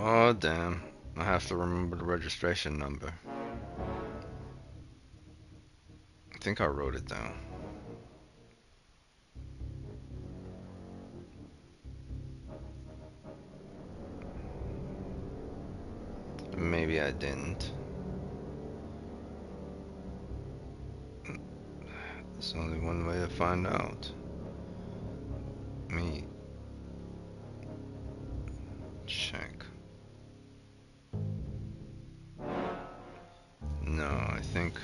Oh damn. I have to remember the registration number. I think I wrote it down. Maybe I didn't. There's only one way to find out. Me check. No, I think.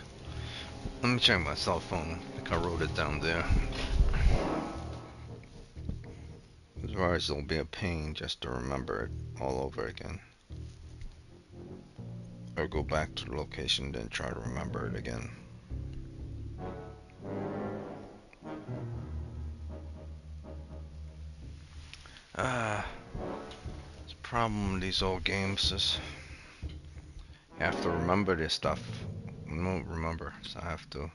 Let me check my cell phone. I think I wrote it down there. Otherwise, it'll be a pain just to remember it all over again. Or go back to the location, then try to remember it again. It's a problem with these old games is you have to remember this stuff. I don't remember, so I have to.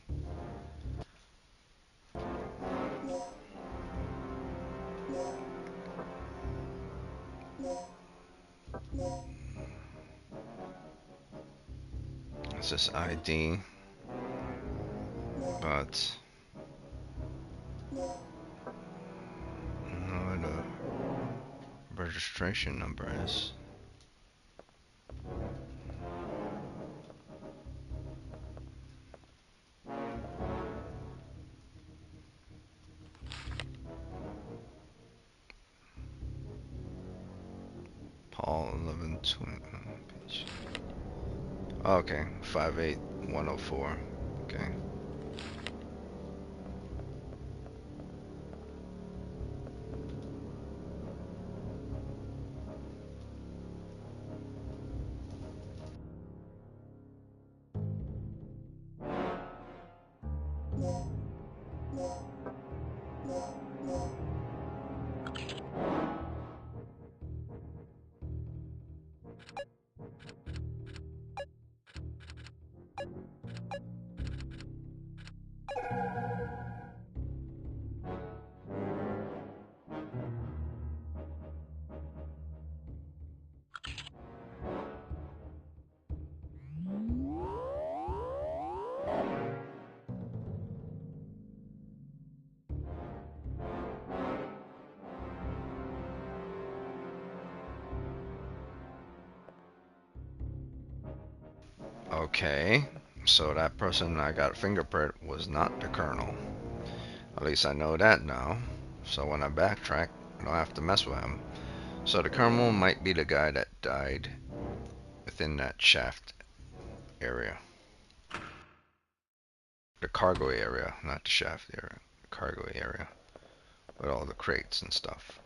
It's this ID, but I don't know what the registration number is. Paul 1120 page. Oh, okay, 58104. Okay. Okay, so that person I got fingerprint was not the colonel. At least I know that now. So when I backtrack, I don't have to mess with him. So the colonel might be the guy that died within that shaft area. The cargo area, not the shaft area. The cargo area. With all the crates and stuff.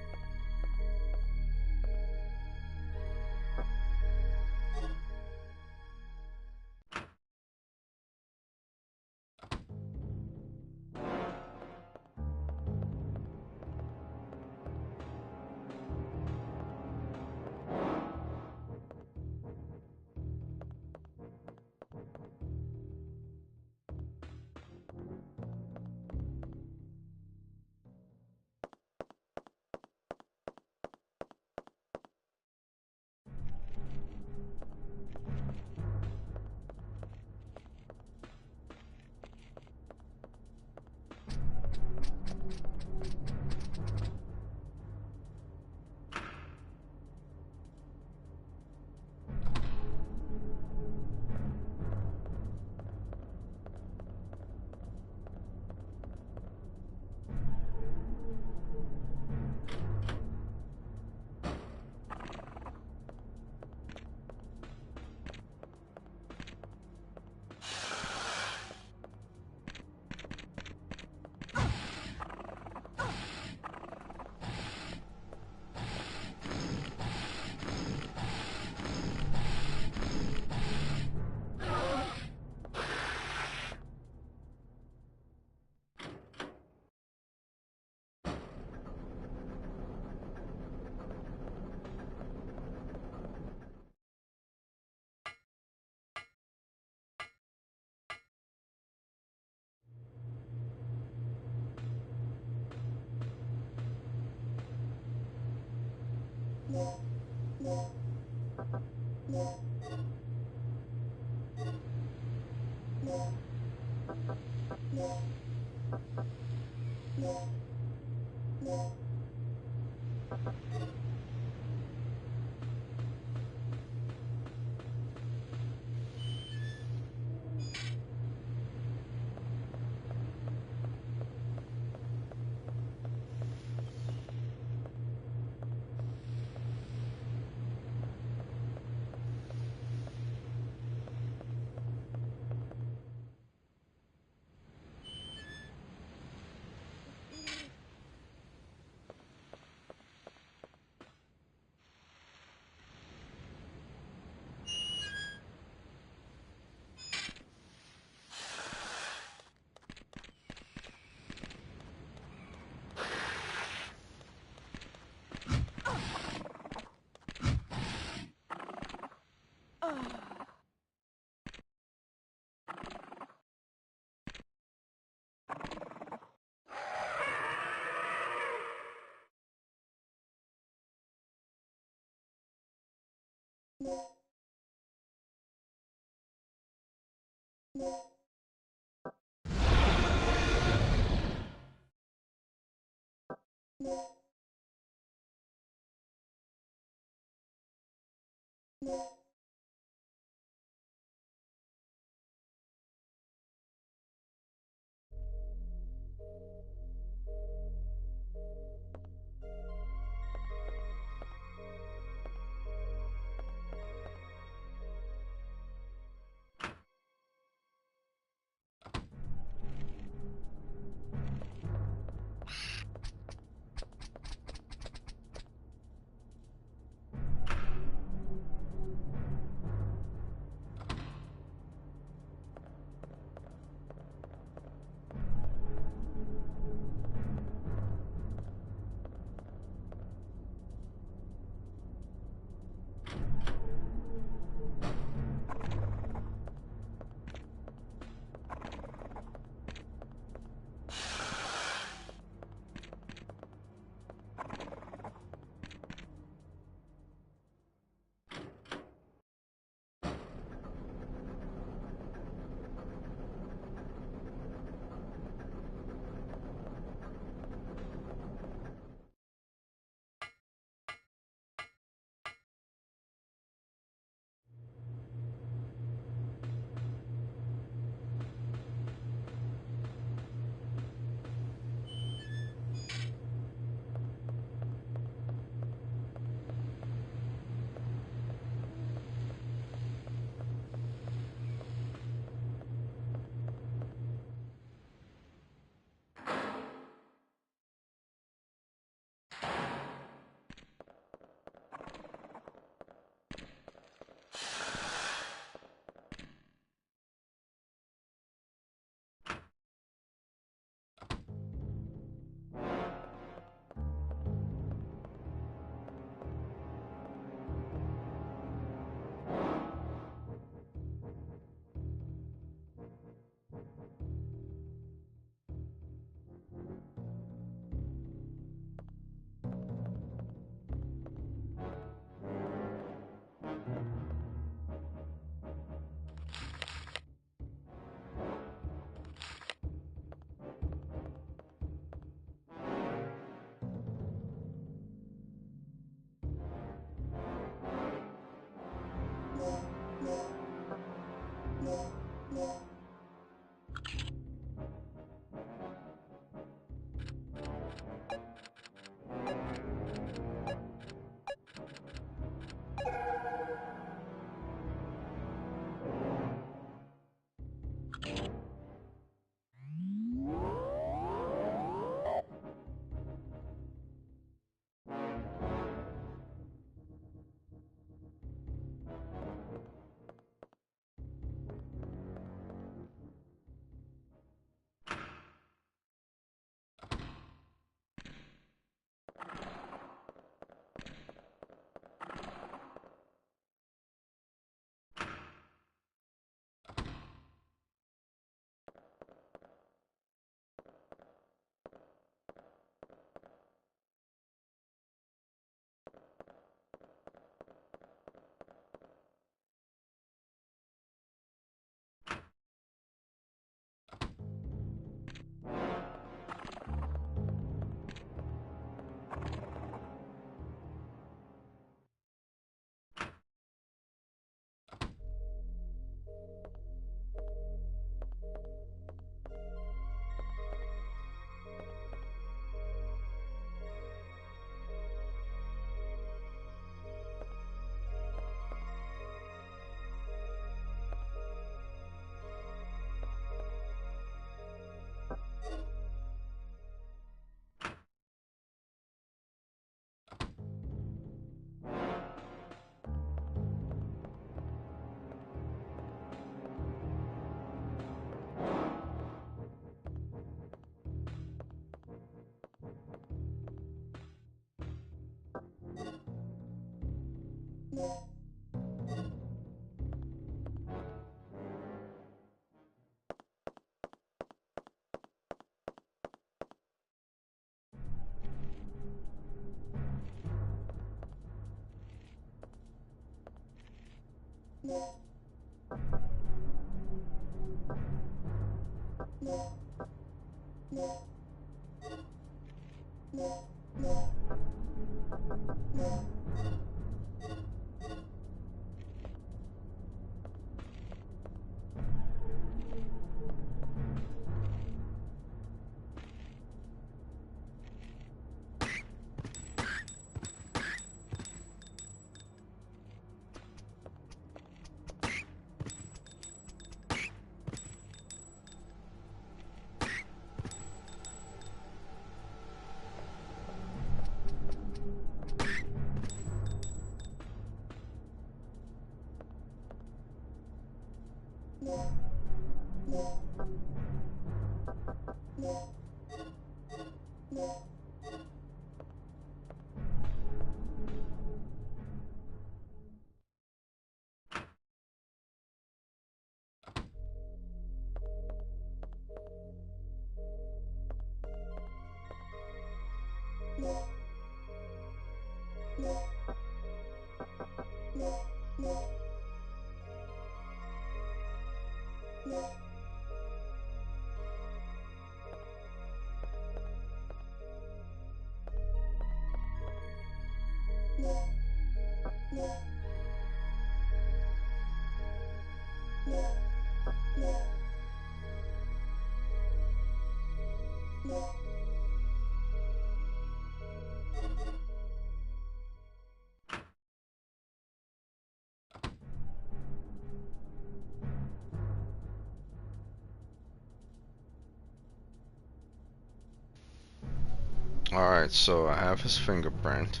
Alright, so I have his fingerprint.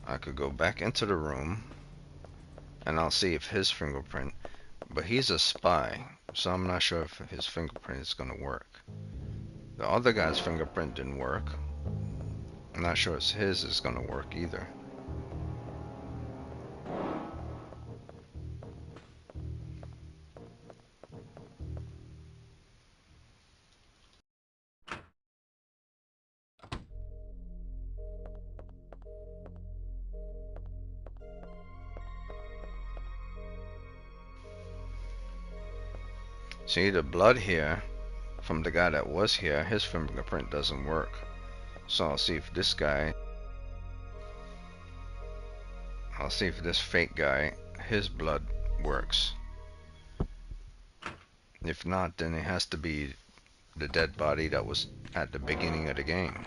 I could go back into the room and I'll see if his fingerprint, but he's a spy, so I'm not sure if his fingerprint is gonna work. The other guy's fingerprint didn't work. I'm not sure if his is gonna work either. See, the blood here from the guy that was here, his fingerprint doesn't work. So I'll see if this guy, I'll see if this fake guy, his blood works. If not, then it has to be the dead body that was at the beginning of the game.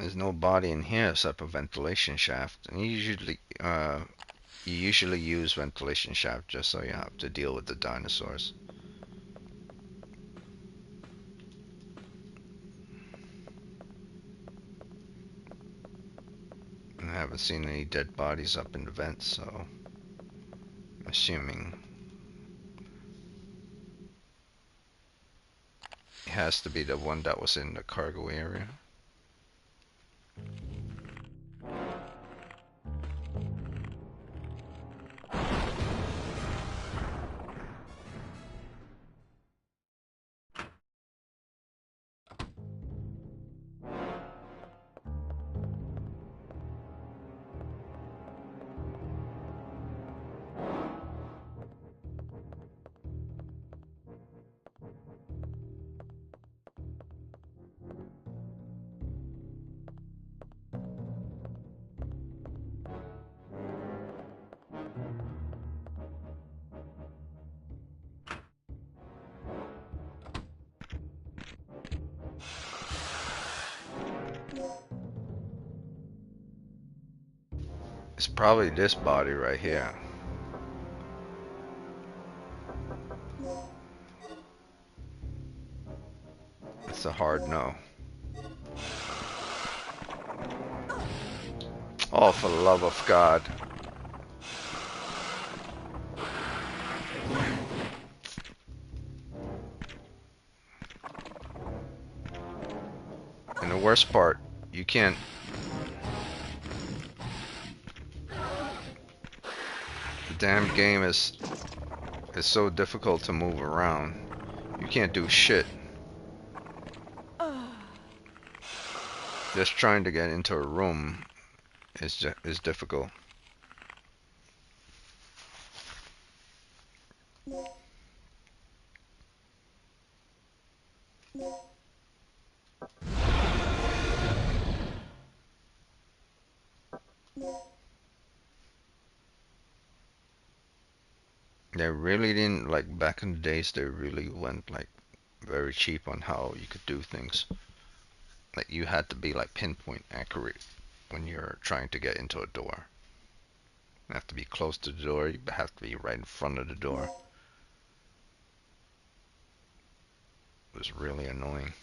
There's no body in here except a ventilation shaft, and you usually use ventilation shaft just so you have to deal with the dinosaurs. I haven't seen any dead bodies up in the vents, so I'm assuming it has to be the one that was in the cargo area. It's probably this body right here. It's a hard no. Oh, for the love of God. And the worst part, you can't. The damn game is so difficult to move around. You can't do shit. Just trying to get into a room is difficult. They really didn't, like, back in the days, they really went like very cheap on how you could do things. Like, you had to be like pinpoint accurate when you're trying to get into a door. You have to be close to the door, you have to be right in front of the door. It was really annoying.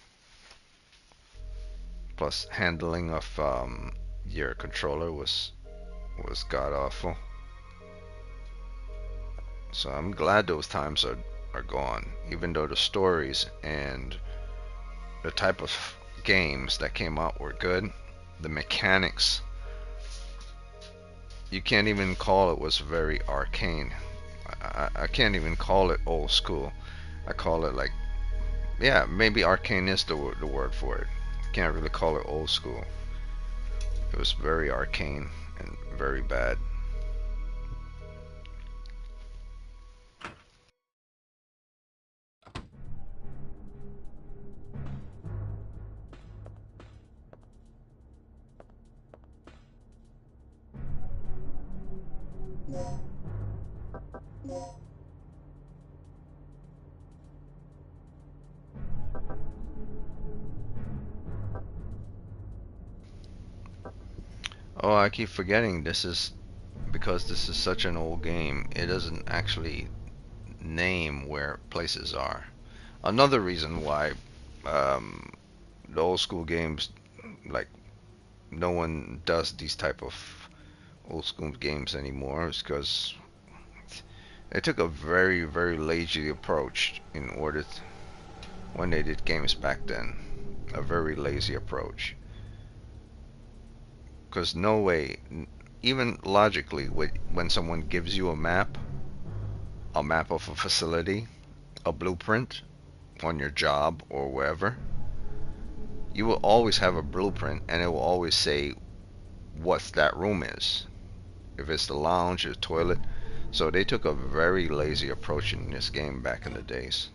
Plus, handling of your controller was god awful. So I'm glad those times are gone. Even though the stories and the type of games that came out were good, the mechanics, you can't even call it was very arcane. I can't even call it old school. I call it like, yeah, maybe arcane is the word for it. Can't really call it old school. It was very arcane and very bad. Oh, I keep forgetting this is because this is such an old game. It doesn't actually name where places are. Another reason why um, the old school games, like, no one does these type of old school games anymore is because they took a very lazy approach in order to, when they did games back then, a very lazy approach. Because no way, even logically, when someone gives you a map of a facility, a blueprint on your job or wherever, you will always have a blueprint and it will always say what that room is. If it's the lounge, the toilet. So they took a very lazy approach in this game back in the days.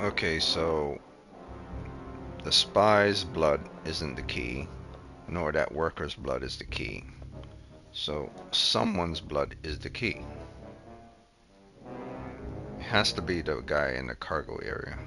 Okay, so the spy's blood isn't the key, nor that worker's blood is the key. So someone's blood is the key. It has to be the guy in the cargo area.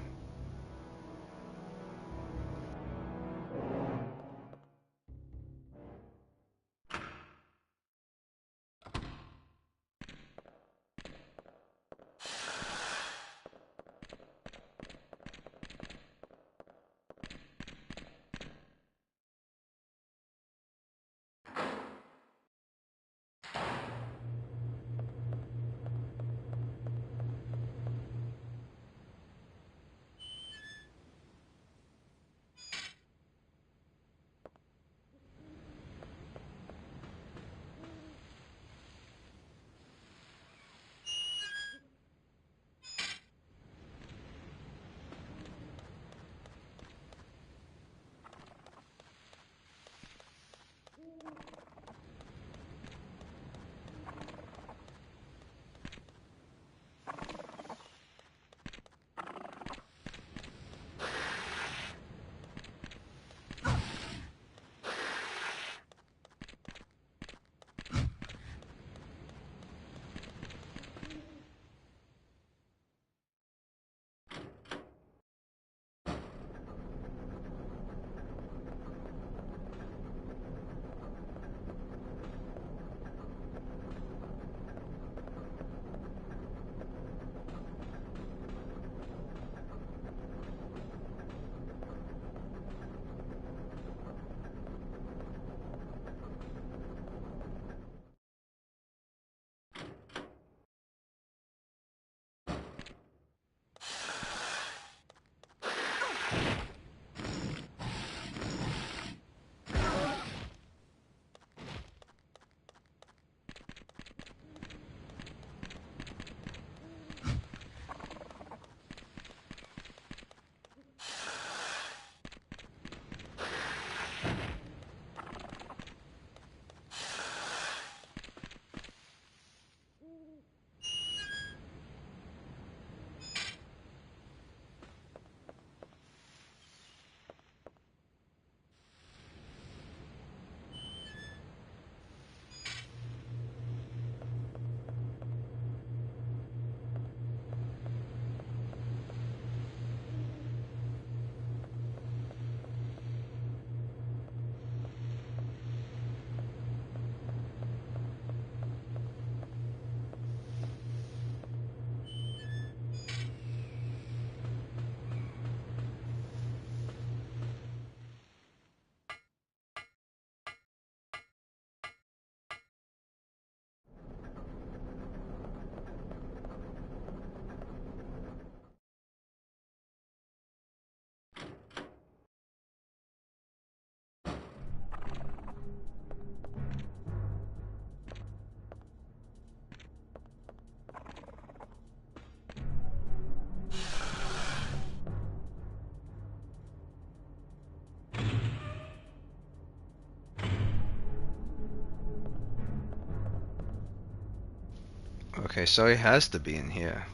Okay, so it has to be in here.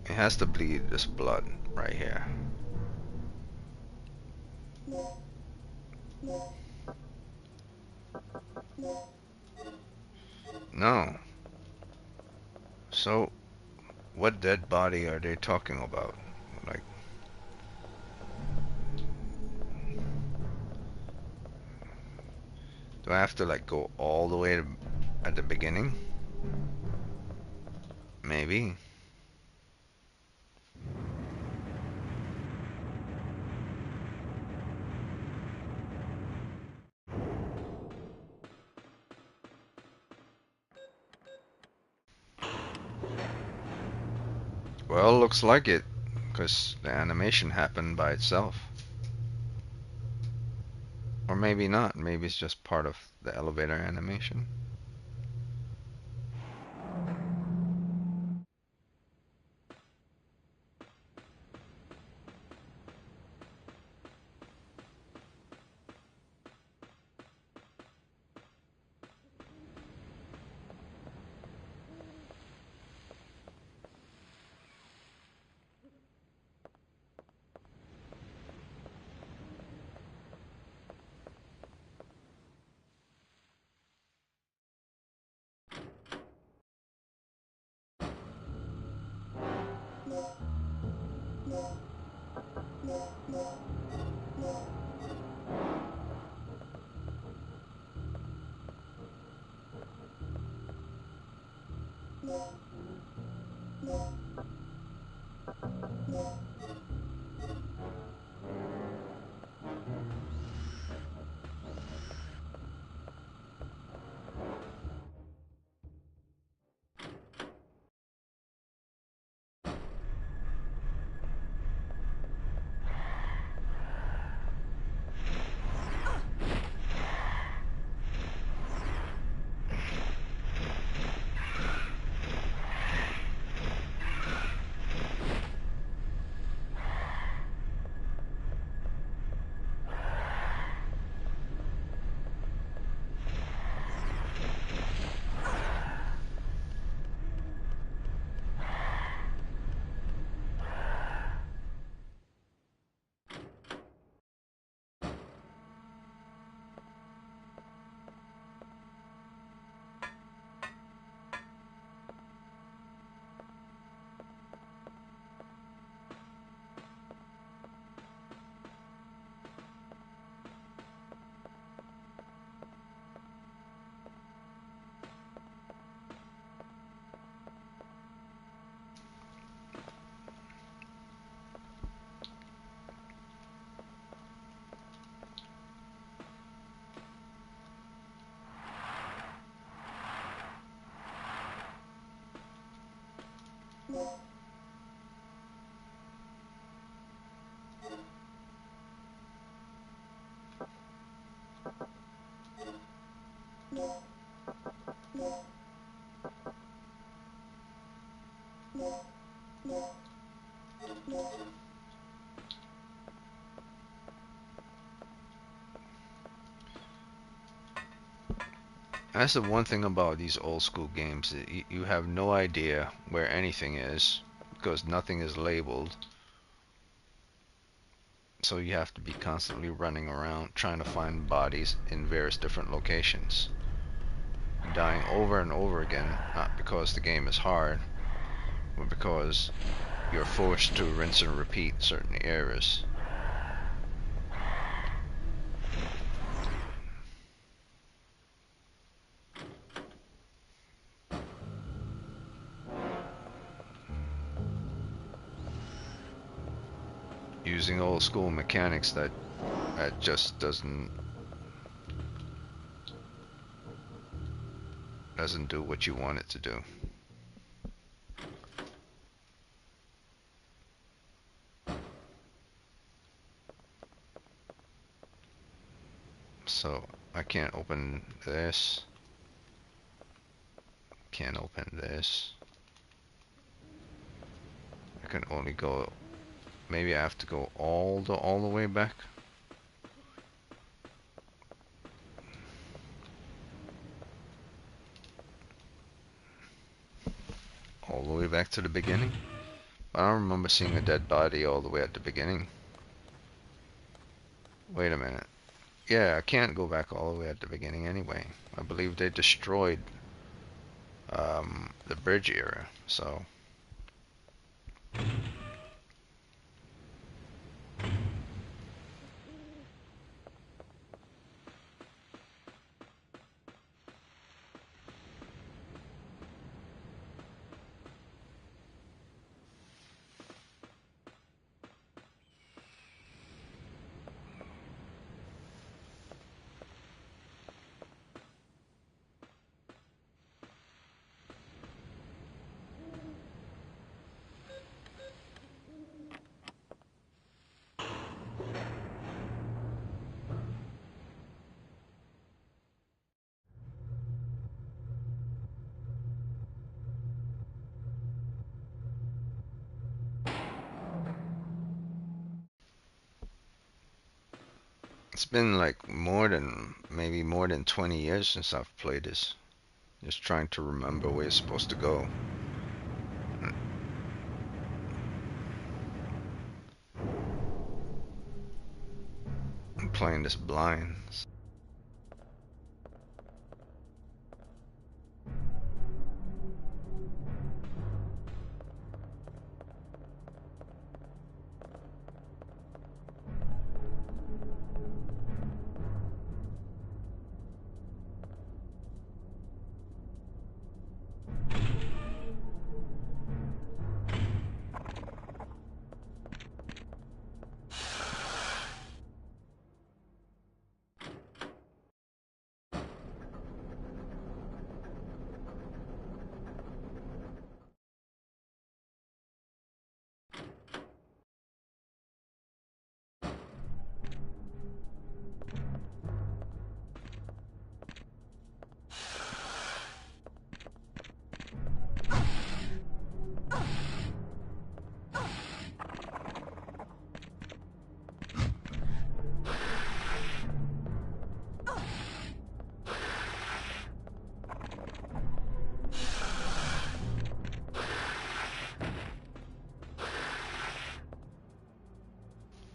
It has to bleed this blood right here. No. So, what dead body are they talking about? Like, do I have to like go all the way to at the beginning? Maybe. Well, looks like it, because the animation happened by itself. Or maybe not. Maybe it's just part of the elevator animation. That's the one thing about these old school games. You have no idea where anything is because nothing is labeled. So you have to be constantly running around trying to find bodies in various different locations. Dying over and over again, not because the game is hard, but because you're forced to rinse and repeat certain areas. Using old school mechanics that just doesn't do what you want it to do. So I can't open this. Can't open this. I can only go. Maybe I have to go all the way back. All the way back to the beginning. I don't remember seeing a dead body all the way at the beginning. Wait a minute. Yeah, I can't go back all the way at the beginning anyway. I believe they destroyed the bridge area, so. It's been like maybe more than 20 years since I've played this. Just trying to remember where it's supposed to go. I'm playing this blind.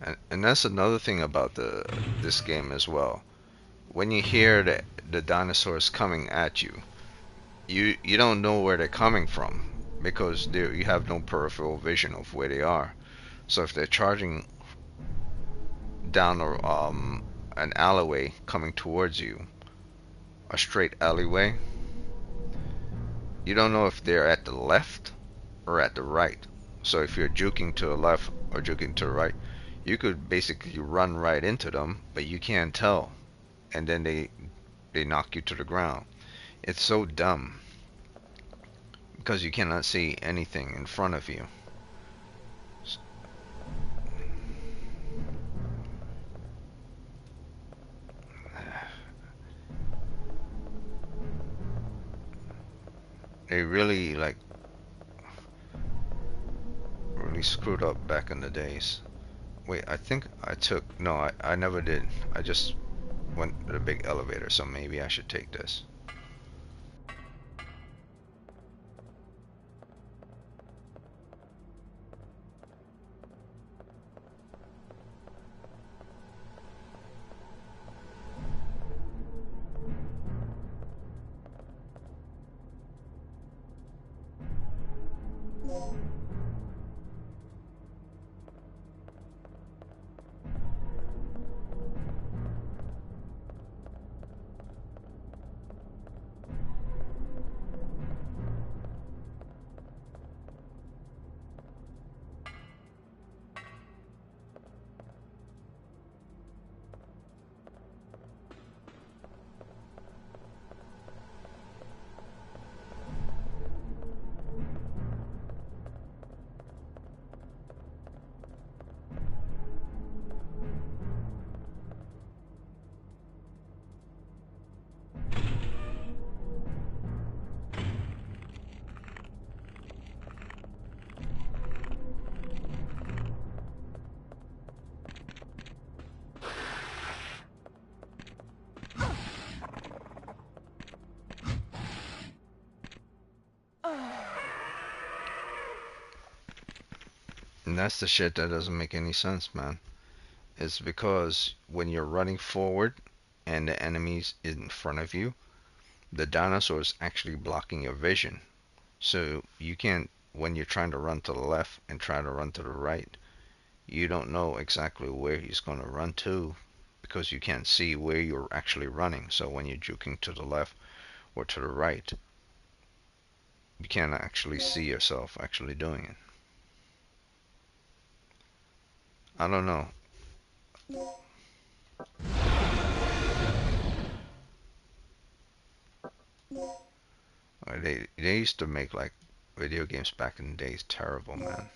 And that's another thing about this game as well. When you hear the dinosaurs coming at you, you don't know where they're coming from because you have no peripheral vision of where they are. So if they're charging down an alleyway coming towards you, a straight alleyway, you don't know if they're at the left or at the right. So if you're juking to the left or juking to the right, you could basically run right into them, but you can't tell, and then they knock you to the ground. It's so dumb because you cannot see anything in front of you. They really really screwed up back in the days. Wait, I think I took no, I never did. I just went to the big elevator, so maybe I should take this. And that's the shit that doesn't make any sense, man. It's because when you're running forward and the enemy's in front of you, the dinosaur is actually blocking your vision. So you can't, when you're trying to run to the left and try to run to the right, you don't know exactly where he's going to run to because you can't see where you're actually running. So when you're juking to the left or to the right, you can't actually see yourself actually doing it. I don't know. They used to make like video games back in the days terrible, man.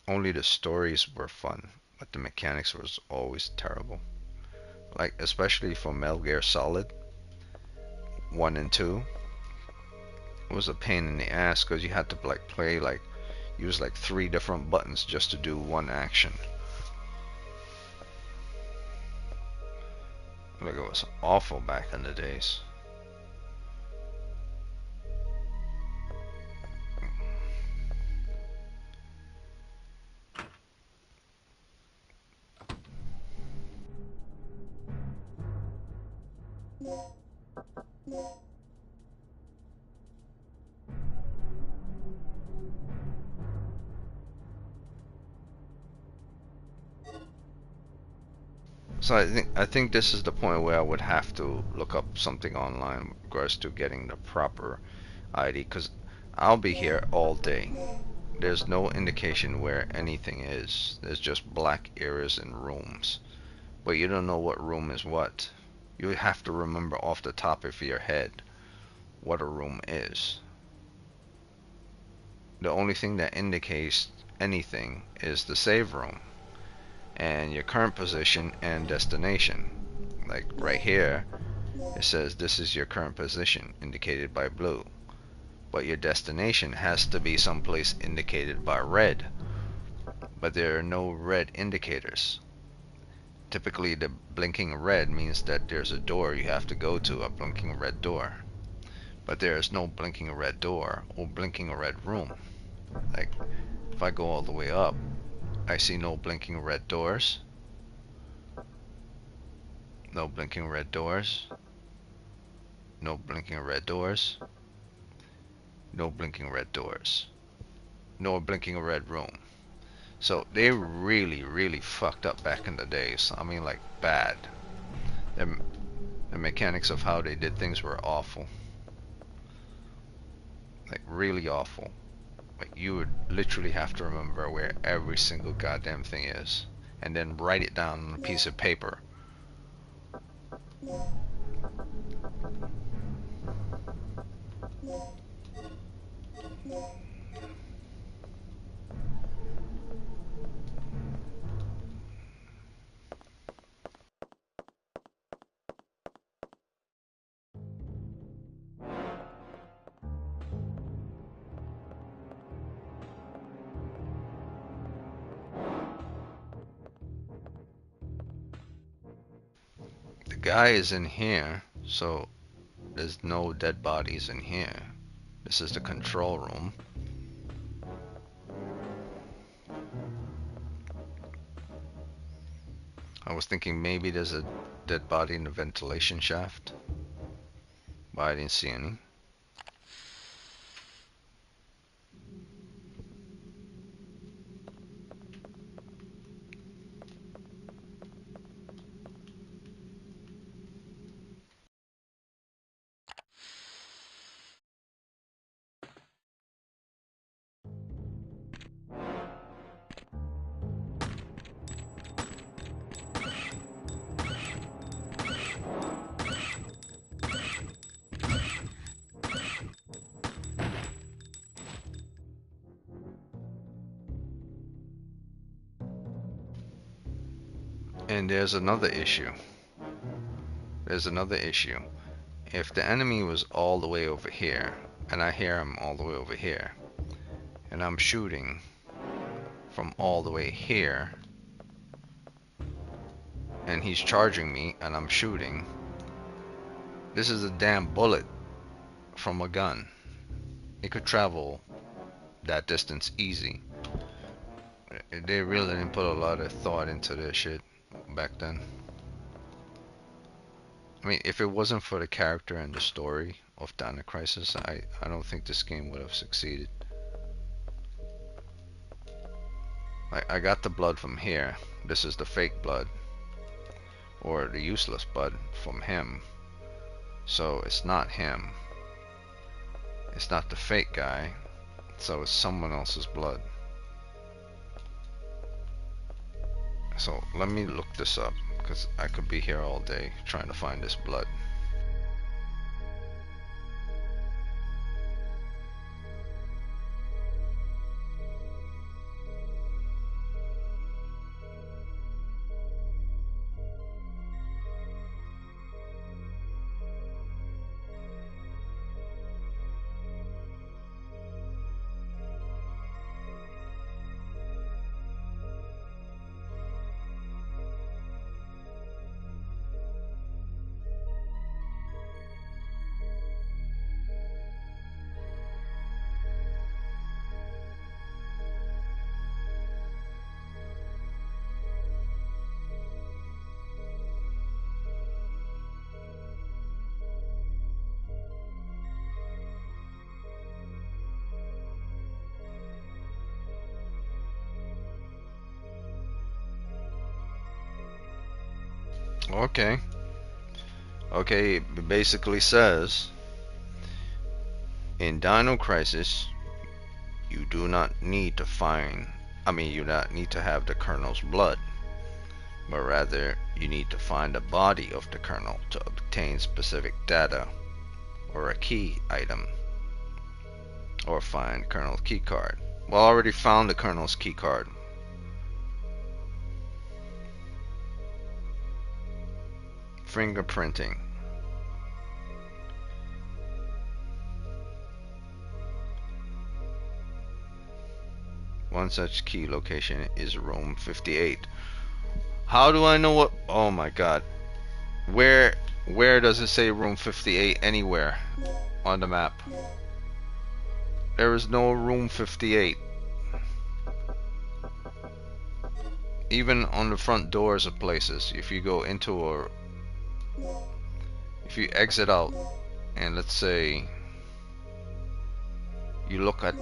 Only the stories were fun, but the mechanics was always terrible. Like especially for Metal Gear Solid 1 and 2, it was a pain in the ass because you had to like play like use like 3 different buttons just to do one action. Like it was awful back in the days. So I think this is the point where I would have to look up something online with regards to getting the proper ID because I'll be here all day. There's no indication where anything is. There's just black areas and rooms. But you don't know what room is what. You have to remember off the top of your head what a room is. The only thing that indicates anything is the save room and your current position and destination. Like right here, it says this is your current position indicated by blue. But your destination has to be someplace indicated by red. But there are no red indicators. Typically the blinking red means that there's a door you have to go to, a blinking red door. But there is no blinking red door or blinking red room. Like if I go all the way up, I see no blinking red doors. No blinking red doors. No blinking red doors. No blinking red doors. No blinking red room. So they really, really fucked up back in the days. I mean, like, bad. The mechanics of how they did things were awful. Like, really awful. Like, you would literally have to remember where every single goddamn thing is, and then write it down on a piece of paper. The guy is in here, so there's no dead bodies in here. This is the control room. I was thinking maybe there's a dead body in the ventilation shaft, but I didn't see any. And there's another issue. There's another issue. If the enemy was all the way over here, and I hear him all the way over here, and I'm shooting from all the way here, and he's charging me, and I'm shooting, this is a damn bullet from a gun. It could travel that distance easy. They really didn't put a lot of thought into this shit back then. I mean, if it wasn't for the character and the story of Dino Crisis, I don't think this game would have succeeded. I got the blood from here. This is the fake blood, or the useless blood from him. So it's not him. It's not the fake guy. So it's someone else's blood. So let me look this up, because I could be here all day trying to find this blood. Okay. Okay, it basically says in Dino Crisis, you do not need to you do not need to have the Colonel's blood, but rather you need to find the body of the Colonel to obtain specific data or a key item, or find Colonel's key card. Well, I already found the Colonel's key card. Fingerprinting. One such key location is room 58. How do I know what? Oh my god. Where does it say room 58 anywhere on the map? There is no room 58. even on the front doors of places, if you go into if you exit out, and let's say you look at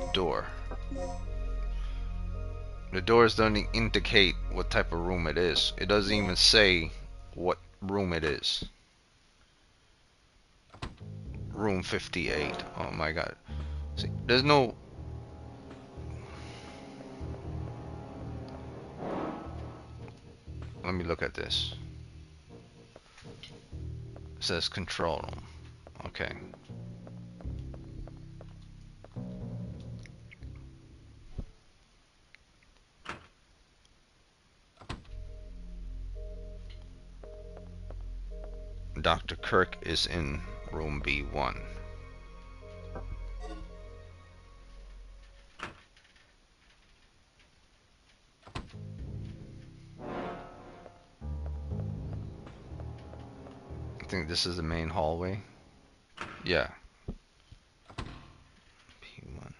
the doors don't indicate what type of room it is. It doesn't even say what room it is. Room 58. Oh my god. See, there's no... Let me look at this. It says control room. Okay. Dr. Kirk is in room B1. I think this is the main hallway. Yeah. B1.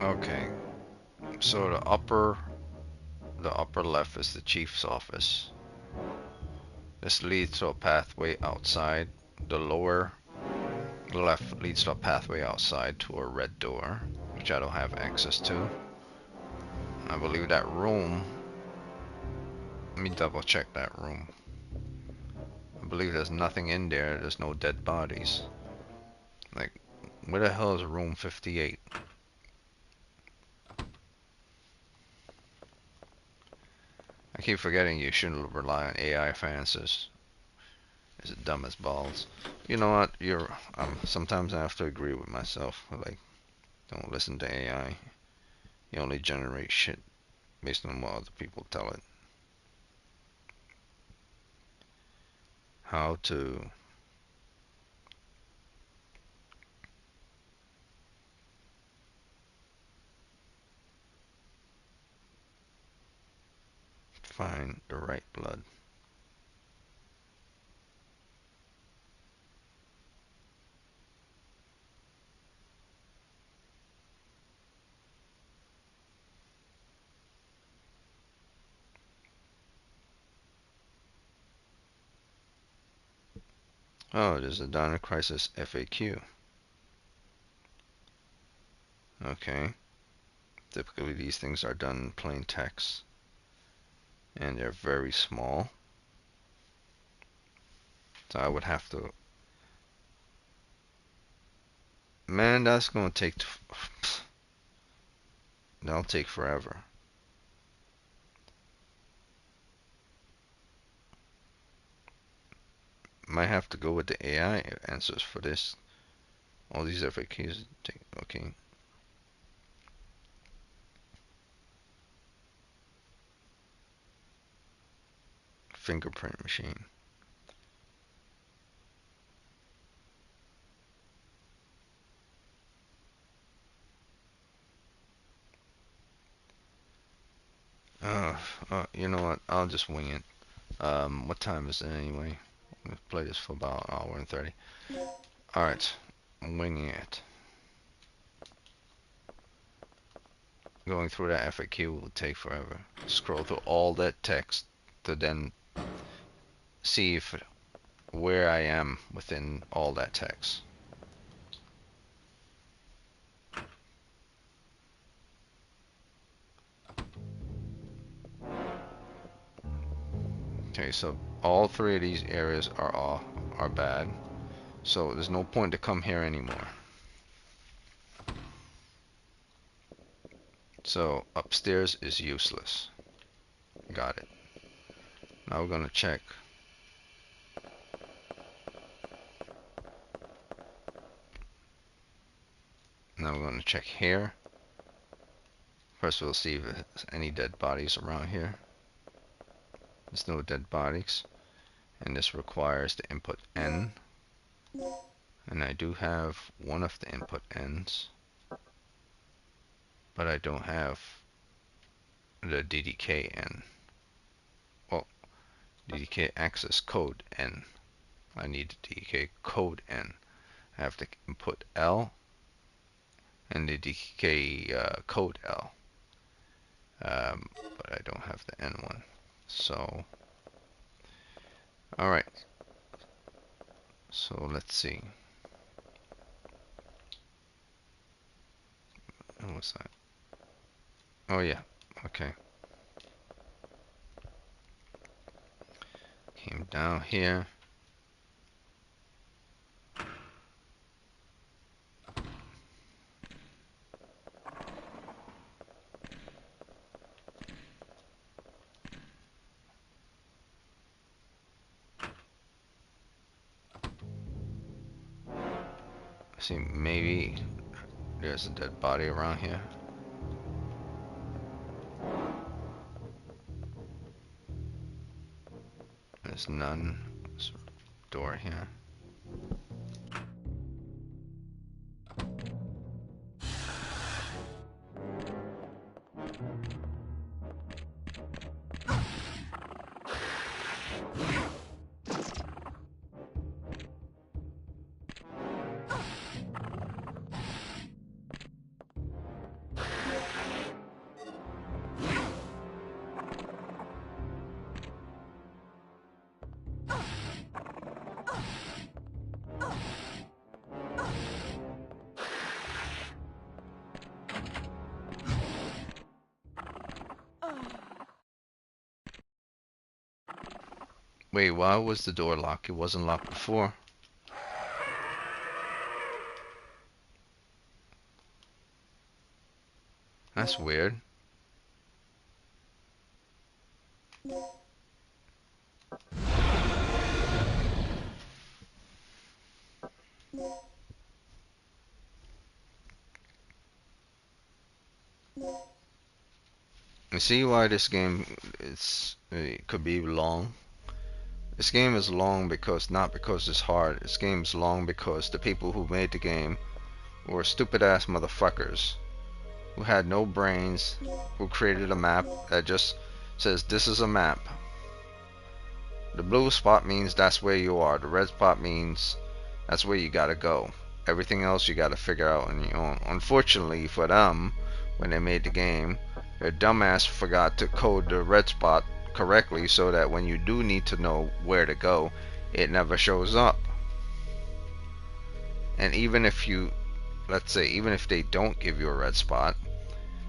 Okay, so the upper left is the chief's office. This leads to a pathway outside. The lower left leads to a pathway outside to a red door, which I don't have access to. I believe that room, let me double check that room. I believe there's nothing in there, there's no dead bodies. Like, where the hell is room 58? I keep forgetting you shouldn't rely on AI for answers. Is it dumb as balls? You know what? Sometimes I have to agree with myself. Like, don't listen to AI. You only generate shit based on what other people tell it. How to find the right blood. Oh, there's a Dino Crisis FAQ. Okay. Typically these things are done in plain text, and they're very small. So I would have to, man, that's gonna take, that'll take forever. Might have to go with the AI answers for this. All these FAQs take, okay. Fingerprint machine. You know what? I'll just wing it. What time is it anyway? We've played this for about an hour and 30. Alright, I'm winging it. Going through that FAQ will take forever. Scroll through all that text to then see if where I am within all that text. Okay, so all three of these areas are bad. So there's no point to come here anymore. So upstairs is useless. Got it. Now we're gonna check. Now we're gonna check here. First we'll see if there's any dead bodies around here. There's no dead bodies. And this requires the input N. And I do have one of the input N's. But I don't have the DDK N. Well, DDK access code N. I need the DDK code N. I have the input L and the DDK code L. But I don't have the N one. So, alright. So let's see. What's that? Oh yeah, okay. Came down here. See, maybe there's a dead body around here. There's none. There's a door here. Wait, why was the door locked? It wasn't locked before. That's weird. You see why this game it could be long? This game is long because not because it's hard. This game is long because the people who made the game were stupid ass motherfuckers who had no brains, who created a map that just says this is a map. The blue spot means that's where you are. The red spot means that's where you gotta go. Everything else you gotta figure out on your own. Unfortunately for them, when they made the game, their dumbass forgot to code the red spot correctly so that when you do need to know where to go, it never shows up. And even if you, let's say, even if they don't give you a red spot,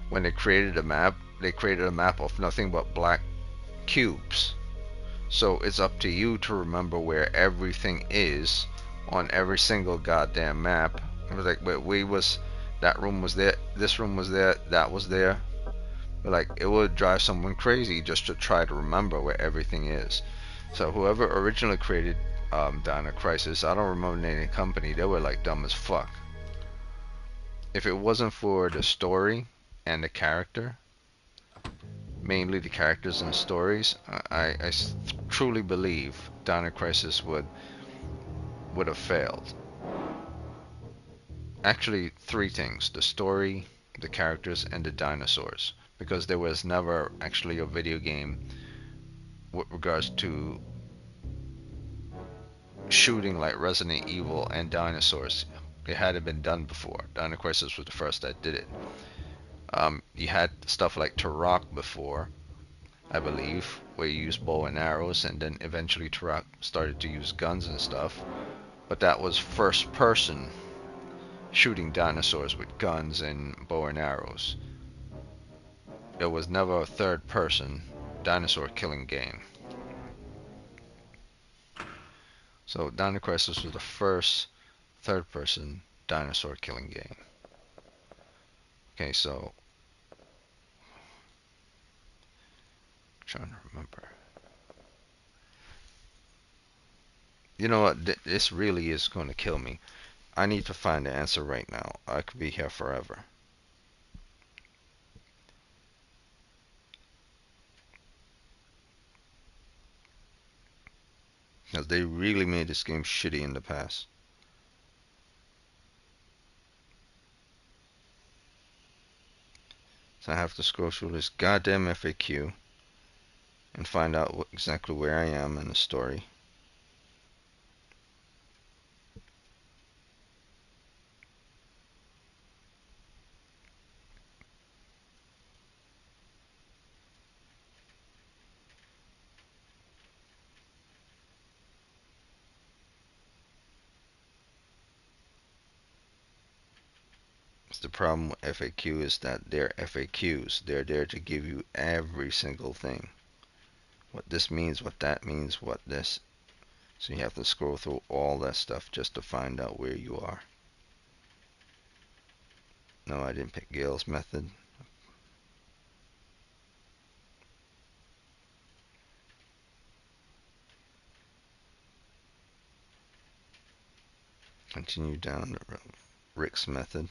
when they created a map of nothing but black cubes. So it's up to you to remember where everything is on every single goddamn map. It was like, but we was that room was there, this room was there, that was there. But like, it would drive someone crazy just to try to remember where everything is. So whoever originally created Dino Crisis, I don't remember the name of the company. They were like dumb as fuck. If it wasn't for the story and the character, mainly the characters and stories, I truly believe Dino Crisis would have failed. Actually, three things: the story, the characters, and the dinosaurs. Because there was never actually a video game with regards to shooting like Resident Evil and dinosaurs. It hadn't been done before. Dino Crisis was the first that did it. You had stuff like Turok before, I believe, where you use bow and arrows, and then eventually Turok started to use guns and stuff. But that was first person shooting dinosaurs with guns and bow and arrows. It was never a third person dinosaur killing game. So Dino Crisis was the first third person dinosaur killing game. Okay, so I'm trying to remember. You know what? This really is going to kill me. I need to find the answer right now. I could be here forever. Because they really made this game shitty in the past. So I have to scroll through this goddamn FAQ and find out exactly where I am in the story. The problem with FAQ is that they're FAQs. They're there to give you every single thing. What this means, what that means, what this. So you have to scroll through all that stuff just to find out where you are. No, I didn't pick Gail's method. Continue down to Rick's method.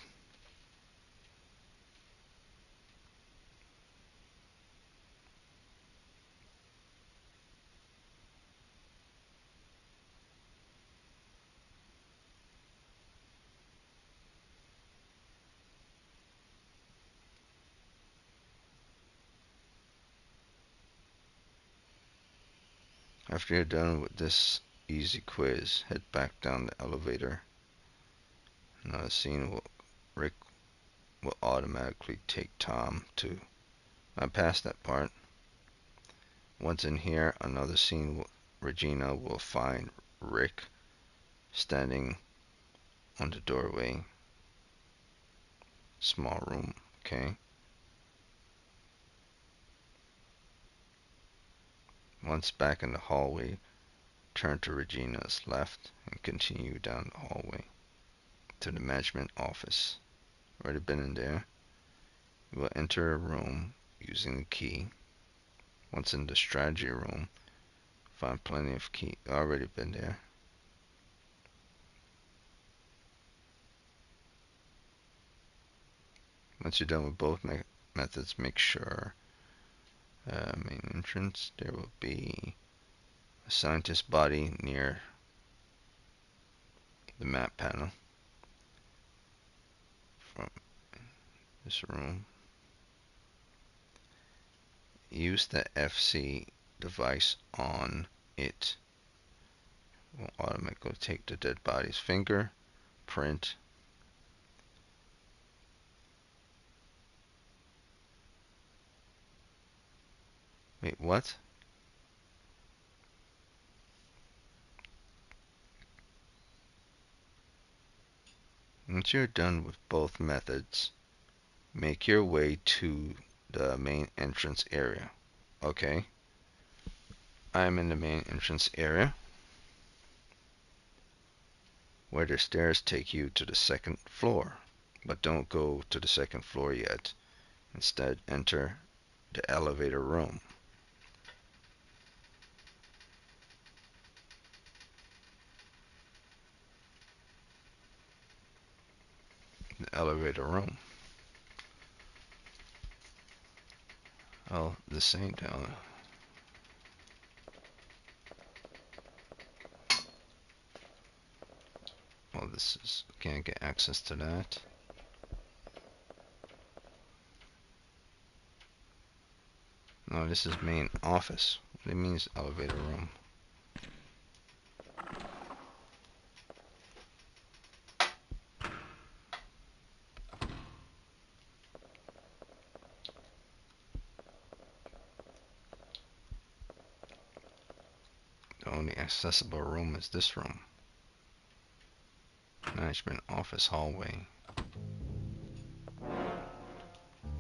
After you're done with this easy quiz, head back down the elevator. Another scene will Rick will automatically take Tom to. I passed that part. Once in here, another scene Regina will find Rick standing on the doorway. Small room, okay. Once back in the hallway, turn to Regina's left and continue down the hallway to the management office. Already been in there. You will enter a room using the key. Once in the strategy room, find plenty of key. Already been there. Once you're done with both methods, make sure main entrance, there will be a scientist body near the map panel from this room. Use the FC device on it. Will automatically take the dead body's fingerprint. Wait, what? Once you're done with both methods, Make your way to the main entrance area. Okay, I'm in the main entrance area where the stairs take you to the second floor. But don't go to the second floor yet. Instead, enter the elevator room. The elevator room. Oh, this ain't the well, this is can't get access to that. No, this is main office. What means elevator room? The only accessible room is this room. Management office hallway.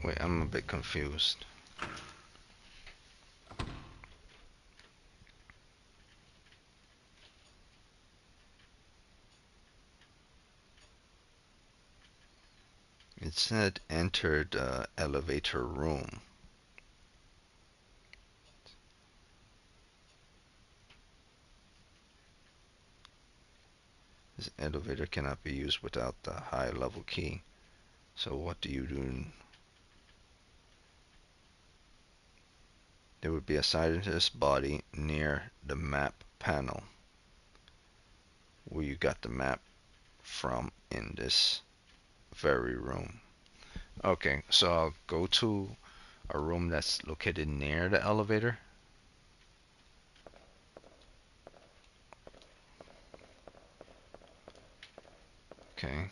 Wait, I'm a bit confused. It said enter the elevator room. This elevator cannot be used without the high level key. So what do you do? There would be a scientist's body near the map panel, where you got the map from in this very room. Okay, so I'll go to a room that's located near the elevator. Okay.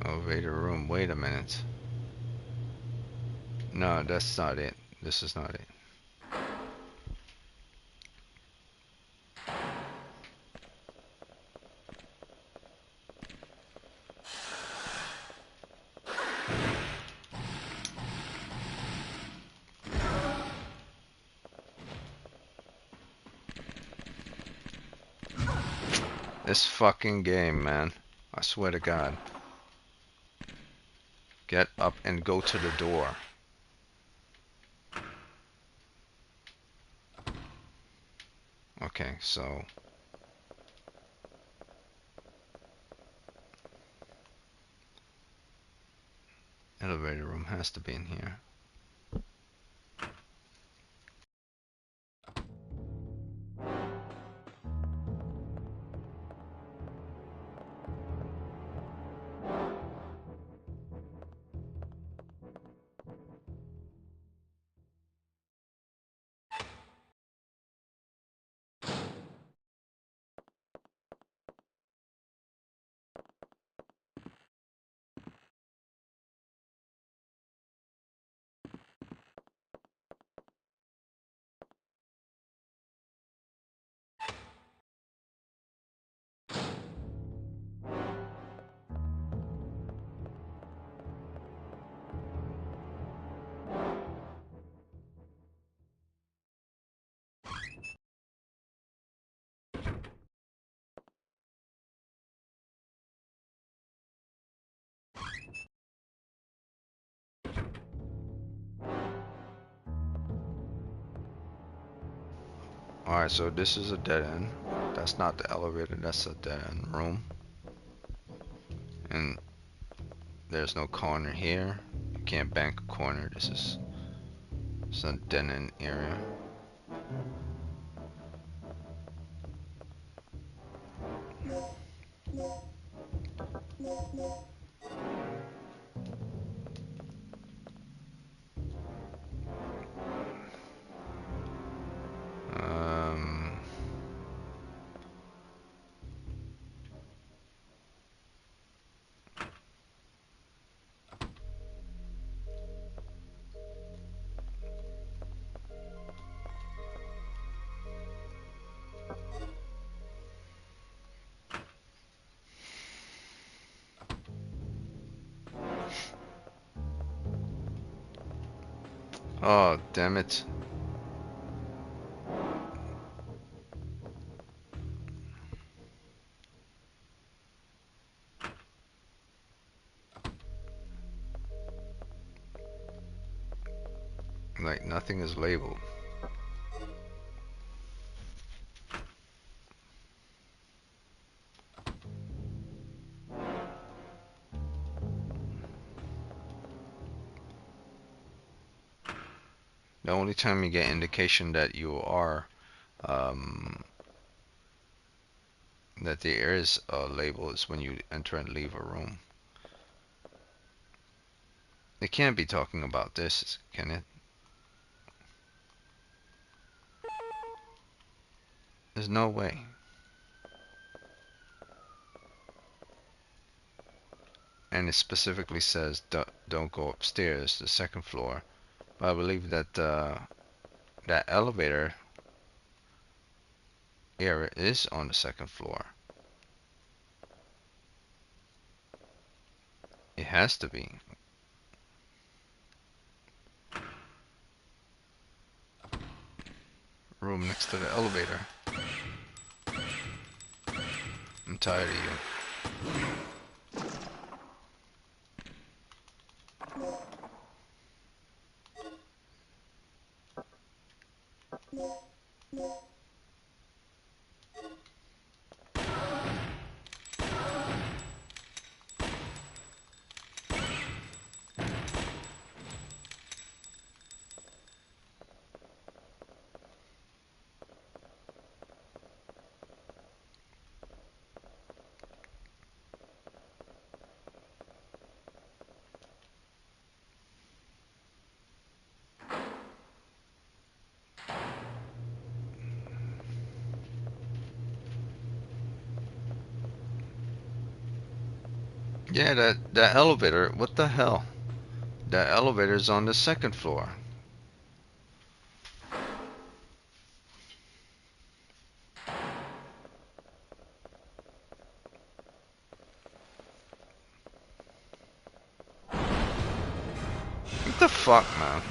Elevator room. Wait a minute. No, that's not it. This is not it. This fucking game, man. I swear to God. Get up and go to the door. Okay, so elevator room has to be in here. Alright, so this is a dead end. That's not the elevator, that's a dead end room. And there's no corner here. You can't bank a corner. This is a dead end area. Oh, damn it. Like, nothing is labeled. The only time you get indication that you are, um, that there is a label is when you enter and leave a room. It can't be talking about this, can it? There's no way. And it specifically says don't go upstairs, the second floor. But I believe that that elevator area is on the second floor. It has to be. Room next to the elevator. I'm tired of you. Yeah, that elevator. What the hell? That elevator's on the second floor. What the fuck, man?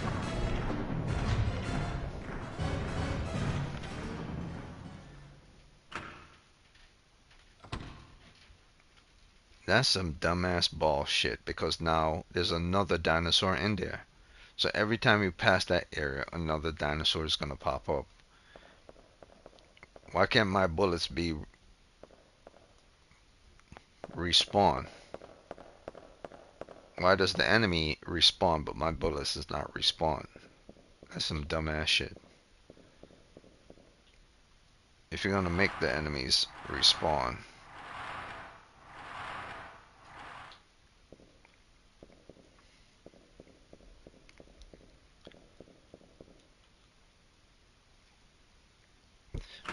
That's some dumbass bullshit because now there's another dinosaur in there. So every time you pass that area, another dinosaur is gonna pop up. Why can't my bullets be respawn? Why does the enemy respawn but my bullets does not respawn? That's some dumbass shit. If you're gonna make the enemies respawn,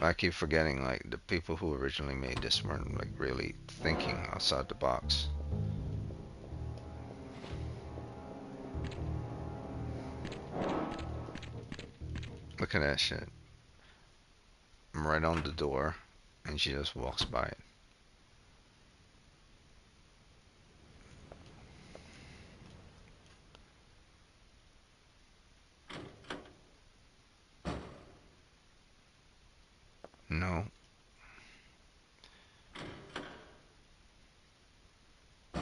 I keep forgetting like the people who originally made this weren't like really thinking outside the box. Look at that shit. I'm right on the door and she just walks by it. No. I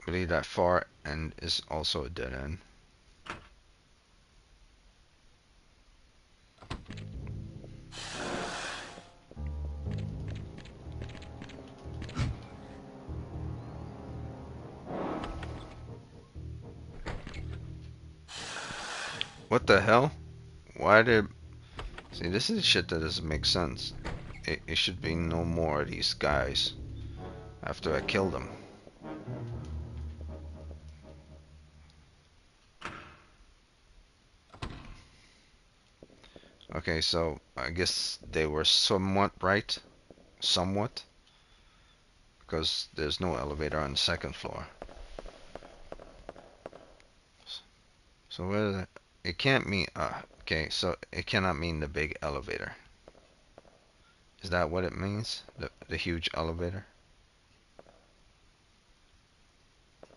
believe that far end is also a dead end. What the hell? Why did... See, this is shit that doesn't make sense. It should be no more of these guys after I killed them. Okay, so I guess they were somewhat right. Somewhat. Because there's no elevator on the second floor. So where is it? It can't mean... okay, so it cannot mean the big elevator. Is that what it means? The huge elevator?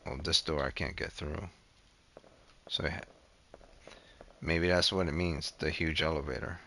Well, this door I can't get through. So maybe that's what it means, the huge elevator.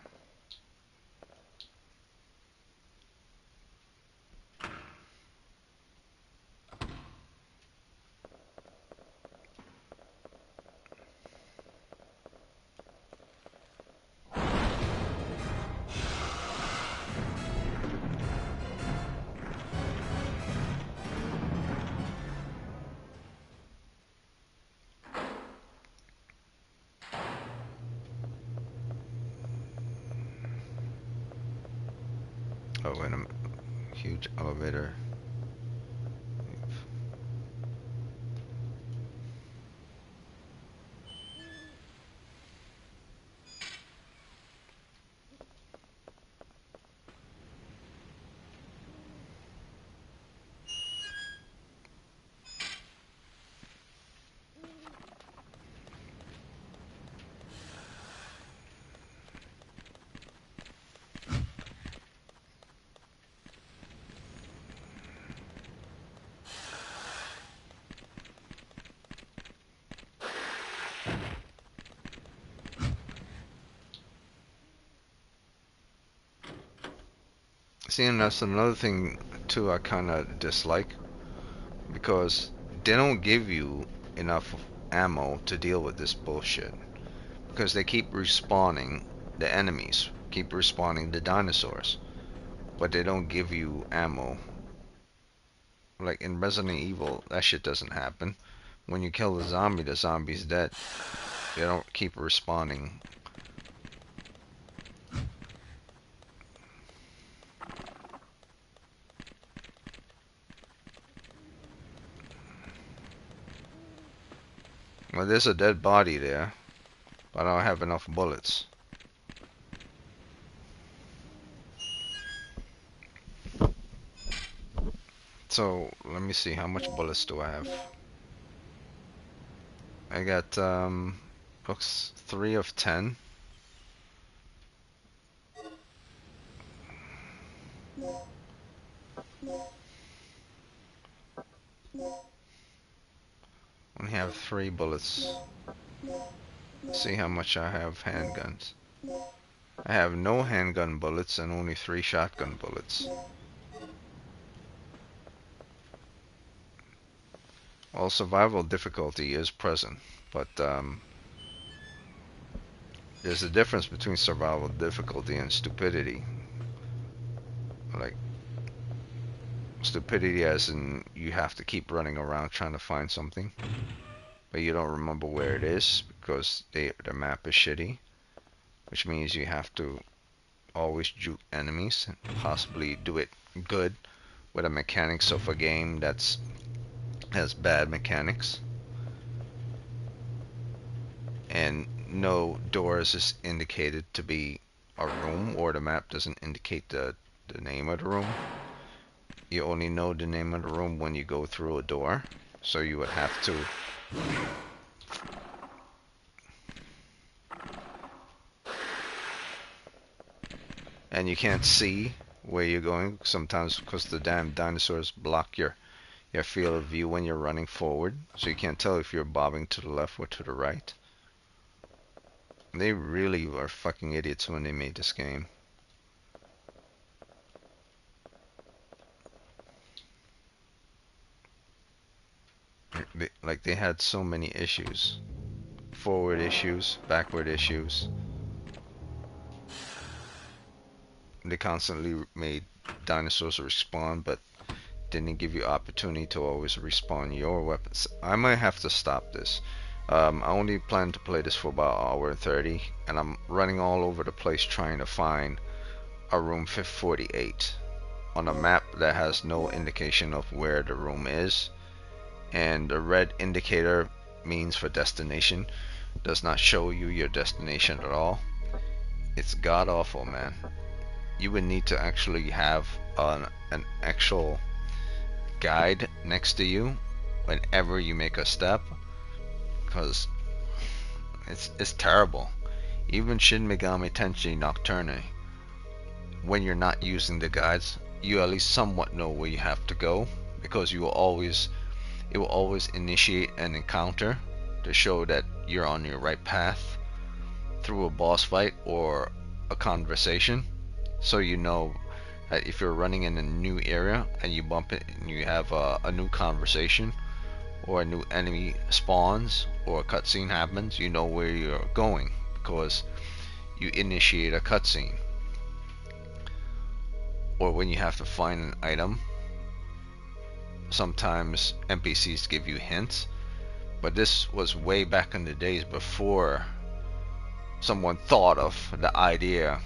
Oh, wait a minute. Huge elevator. See, and that's another thing too I kind of dislike, because they don't give you enough ammo to deal with this bullshit. Because they keep respawning the enemies, keep respawning the dinosaurs, but they don't give you ammo. Like in Resident Evil, that shit doesn't happen. When you kill the zombie's dead. They don't keep respawning. Well, there's a dead body there, but I don't have enough bullets. So, let me see, how much bullets do I have? I got, looks 3 of 10. Only have 3 bullets. See how much I have handguns. I have no handgun bullets and only 3 shotgun bullets. Well, survival difficulty is present, but there's a difference between survival difficulty and stupidity. Like, stupidity as in you have to keep running around trying to find something, but you don't remember where it is because the map is shitty, which means you have to always juke enemies and possibly do it good with the mechanics of a game that's has bad mechanics, and no doors is indicated to be a room, or the map doesn't indicate the name of the room. You only know the name of the room when you go through a door, so you would have to and you can't see where you're going sometimes because the damn dinosaurs block your field of view when you're running forward, so you can't tell if you're bobbing to the left or to the right. They really are fucking idiots when they made this game. They had so many issues. Forward issues, backward issues. They constantly made dinosaurs respawn, but didn't give you opportunity to always respawn your weapons. I might have to stop this. I only plan to play this for about an hour and 30, and I'm running all over the place trying to find a room 548 on a map that has no indication of where the room is, and the red indicator means for destination, does not show you your destination at all. It's god awful, man. You would need to actually have an actual guide next to you whenever you make a step, because it's terrible. Even Shin Megami Tensei Nocturne, when you're not using the guides, you at least somewhat know where you have to go, because it will always initiate an encounter to show that you're on your right path through a boss fight or a conversation, so you know that if you're running in a new area and you bump it and you have a new conversation or a new enemy spawns or a cutscene happens, you know where you're going because you initiate a cutscene. Or when you have to find an item, sometimes NPCs give you hints, but this was way back in the days before someone thought of the idea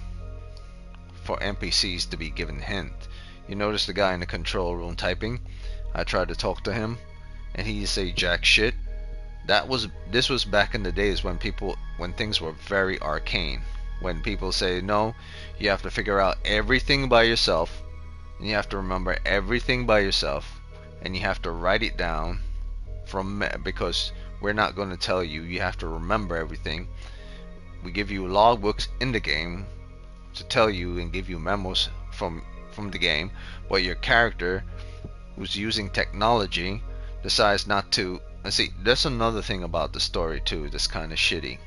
for NPCs to be given hint. You notice the guy in the control room typing? I tried to talk to him and he say jack shit. This was back in the days when things were very arcane. When people say no, you have to figure out everything by yourself, and you have to remember everything by yourself, and you have to write it down because we're not going to tell you. You have to remember everything. We give you logbooks in the game to tell you and give you memos from the game, but your character who's using technology decides not to. And see, there's another thing about the story too that's kind of shitty.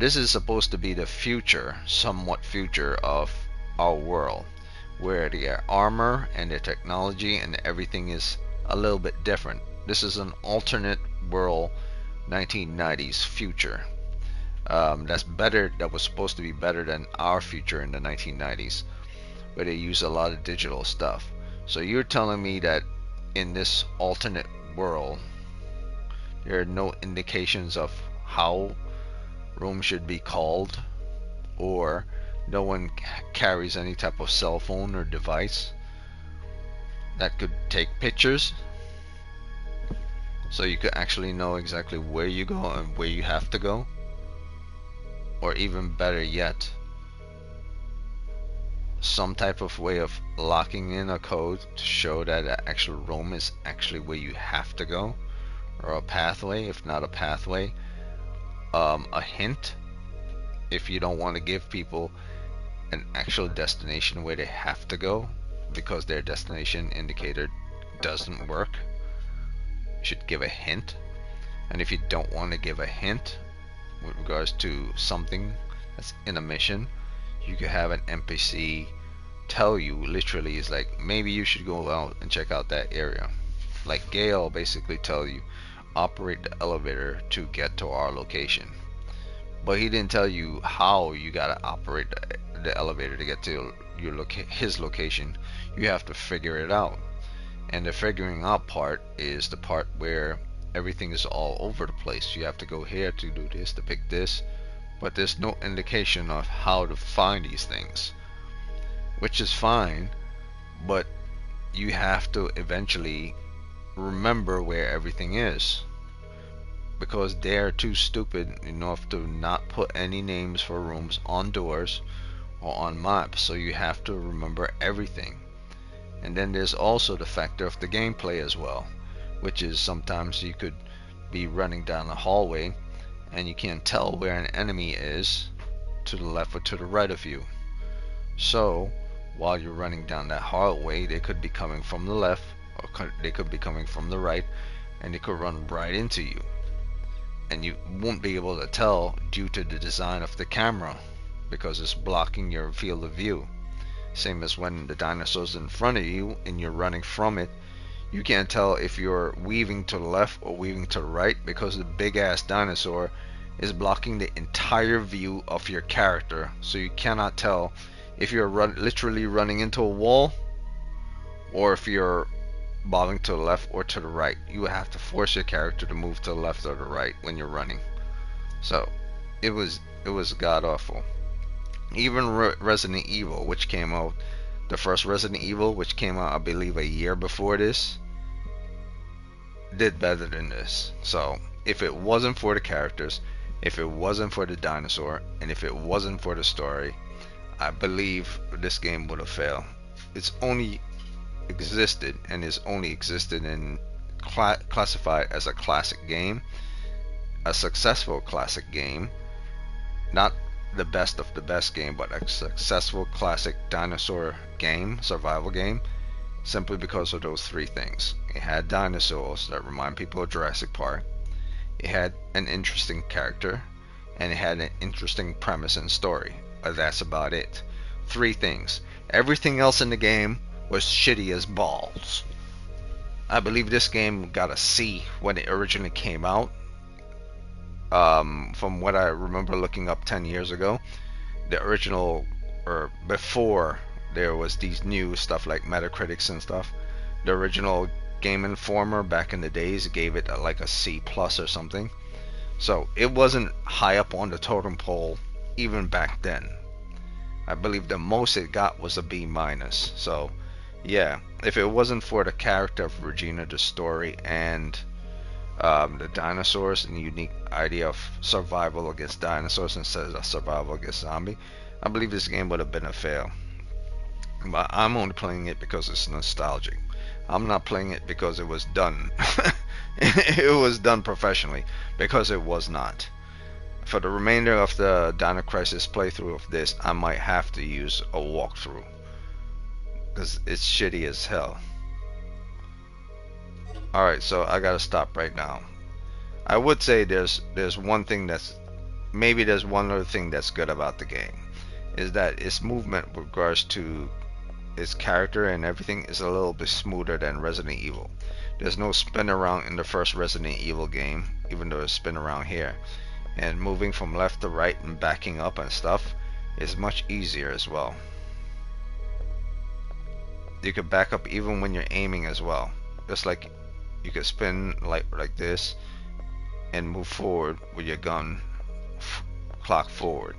This is supposed to be the future, somewhat future of our world, where the armor and the technology and everything is a little bit different. This is an alternate world, 1990s future. That's better. That was supposed to be better than our future in the 1990s, where they use a lot of digital stuff. So you're telling me that in this alternate world, there are no indications of how rooms should be called, or no one carries any type of cell phone or device that could take pictures, so you could actually know exactly where you go and where you have to go. Or even better yet, some type of way of locking in a code to show that the actual room is actually where you have to go, or a pathway, if not a pathway, a hint if you don't want to give people an actual destination where they have to go because their destination indicator doesn't work. You should give a hint. And if you don't want to give a hint with regards to something that's in a mission, you could have an NPC tell you, literally, is like, maybe you should go out and check out that area. Like Gale basically tell you, operate the elevator to get to our location. But he didn't tell you how you gotta operate the elevator to get to his location. You have to figure it out. And the figuring out part is the part where everything is all over the place. You have to go here to do this, to pick this, but there's no indication of how to find these things, which is fine, but you have to eventually remember where everything is, because they're too stupid enough to not put any names for rooms on doors or on maps, so you have to remember everything. And then there's also the factor of the gameplay as well, which is sometimes you could be running down a hallway and you can't tell where an enemy is to the left or to the right of you. So while you're running down that hallway, they could be coming from the left, or they could be coming from the right, and they could run right into you, and you won't be able to tell due to the design of the camera, because it's blocking your field of view. Same as when the dinosaur's in front of you and you're running from it, you can't tell if you're weaving to the left or weaving to the right, because the big ass dinosaur is blocking the entire view of your character. So you cannot tell if you're literally running into a wall, or if you're bobbing to the left or to the right. You have to force your character to move to the left or the right when you're running. So it was god awful. Even Resident Evil, which came out, the first Resident Evil, which came out I believe a year before this, did better than this. So if it wasn't for the characters, if it wasn't for the dinosaur, and if it wasn't for the story, I believe this game would have failed. It's only existed and is only existed and classified as a classic game, a successful classic game, not the best of the best game, but a successful classic dinosaur game, survival game, simply because of those three things. It had dinosaurs that remind people of Jurassic Park. It had an interesting character, and it had an interesting premise and story. But that's about it. Three things. Everything else in the game was shitty as balls. I believe this game got a C when it originally came out. From what I remember looking up 10 years ago, the original, or before there was these new stuff like Metacritics and stuff, the original Game Informer back in the days gave it like a C plus or something. So it wasn't high up on the totem pole even back then. I believe the most it got was a B minus. So yeah, if it wasn't for the character of Regina, the story, and the dinosaurs and the unique idea of survival against dinosaurs instead of survival against zombie, I believe this game would have been a fail. But I'm only playing it because it's nostalgic. I'm not playing it because it was done. It was done professionally, because it was not. For the remainder of the Dino Crisis playthrough of this, I might have to use a walkthrough, because it's shitty as hell. Alright, so I gotta stop right now. I would say there's one thing that's, maybe there's one other thing that's good about the game, is that its movement with regards to its character and everything is a little bit smoother than Resident Evil. There's no spin around in the first Resident Evil game, even though there's spin around here. And moving from left to right and backing up and stuff is much easier as well. You could back up even when you're aiming as well. Just like you could spin like this and move forward with your gun, clock forward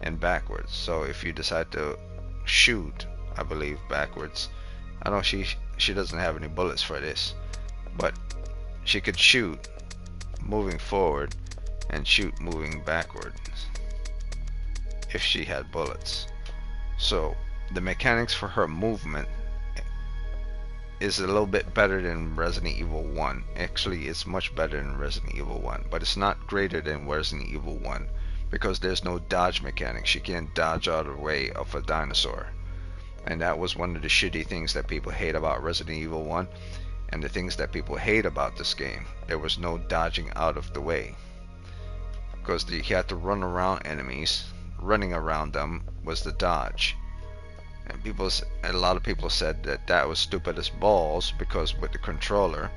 and backwards. So if you decide to shoot, I believe backwards, I know she doesn't have any bullets for this, but she could shoot moving forward and shoot moving backwards if she had bullets. So the mechanics for her movement is a little bit better than Resident Evil 1. Actually, it's much better than Resident Evil 1, but it's not greater than Resident Evil 1 because there's no dodge mechanics. She can't dodge out of the way of a dinosaur. And that was one of the shitty things that people hate about Resident Evil 1, and the things that people hate about this game. There was no dodging out of the way, because you had to run around enemies. Running around them was the dodge. And a lot of people said that that was stupid as balls, because with the controller,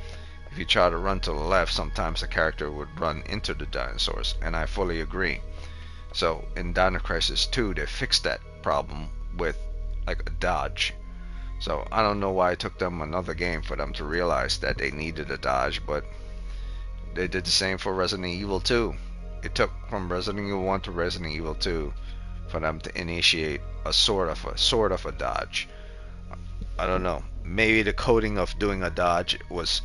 if you try to run to the left, sometimes the character would run into the dinosaurs, and I fully agree. So in Dino Crisis 2, they fixed that problem with like a dodge. So I don't know why it took them another game for them to realize that they needed a dodge, but they did the same for Resident Evil 2. It took from Resident Evil 1 to Resident Evil 2 for them to initiate a sort of a dodge. I don't know. Maybe the coding of doing a dodge was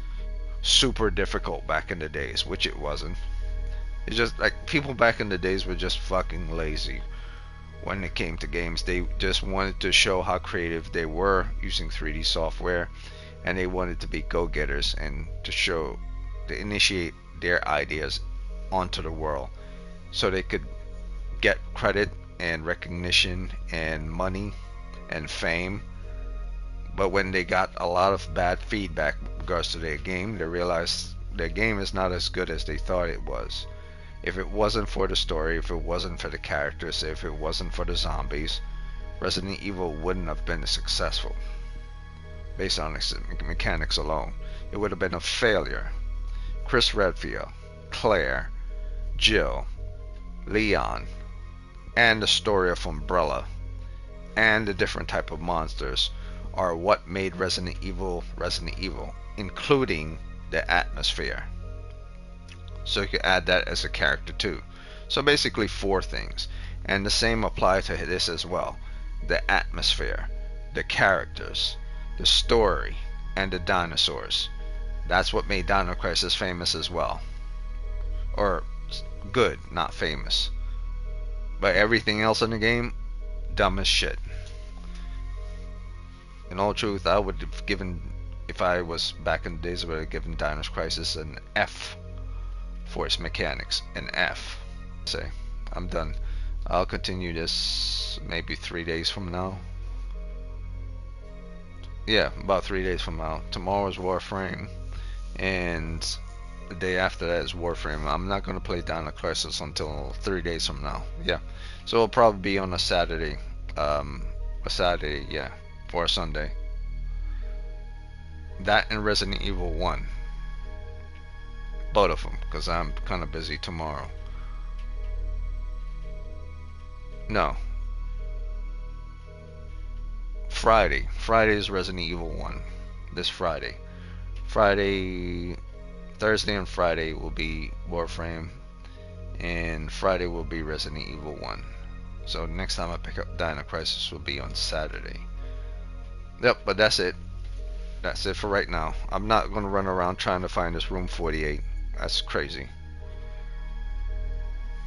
super difficult back in the days, which it wasn't. It's just like people back in the days were just fucking lazy when it came to games. They just wanted to show how creative they were using 3D software, and they wanted to be go-getters and to initiate their ideas onto the world so they could get credit and recognition and money and fame. But when they got a lot of bad feedback with regards to their game, they realized their game is not as good as they thought it was. If it wasn't for the story, if it wasn't for the characters, if it wasn't for the zombies, Resident Evil wouldn't have been successful. Based on its mechanics alone, it would have been a failure. Chris Redfield, Claire, Jill, Leon, and the story of Umbrella, and the different type of monsters are what made Resident Evil, including the atmosphere. So you can add that as a character too. So basically 4 things, and the same apply to this as well: the atmosphere, the characters, the story, and the dinosaurs. That's what made Dino Crisis famous as well. Or good, not famous. But everything else in the game, dumb as shit. In all truth, I would have given, if I was back in the days, I would have given Dino Crisis an F for its mechanics. An F. Say, I'm done. I'll continue this maybe 3 days from now. Yeah, about 3 days from now. Tomorrow's Warframe, and The day after that is Warframe. I'm not gonna play Dino Crisis until 3 days from now. Yeah, so it'll probably be on a Saturday. A Saturday, yeah, or a Sunday. That and Resident Evil 1, both of them, because I'm kind of busy tomorrow. No, Friday. Friday is Resident Evil 1. This Friday. Friday, Thursday and Friday will be Warframe, and Friday will be Resident Evil 1. So next time I pick up Dino Crisis will be on Saturday. Yep, but that's it. That's it for right now. I'm not going to run around trying to find this room 48. That's crazy.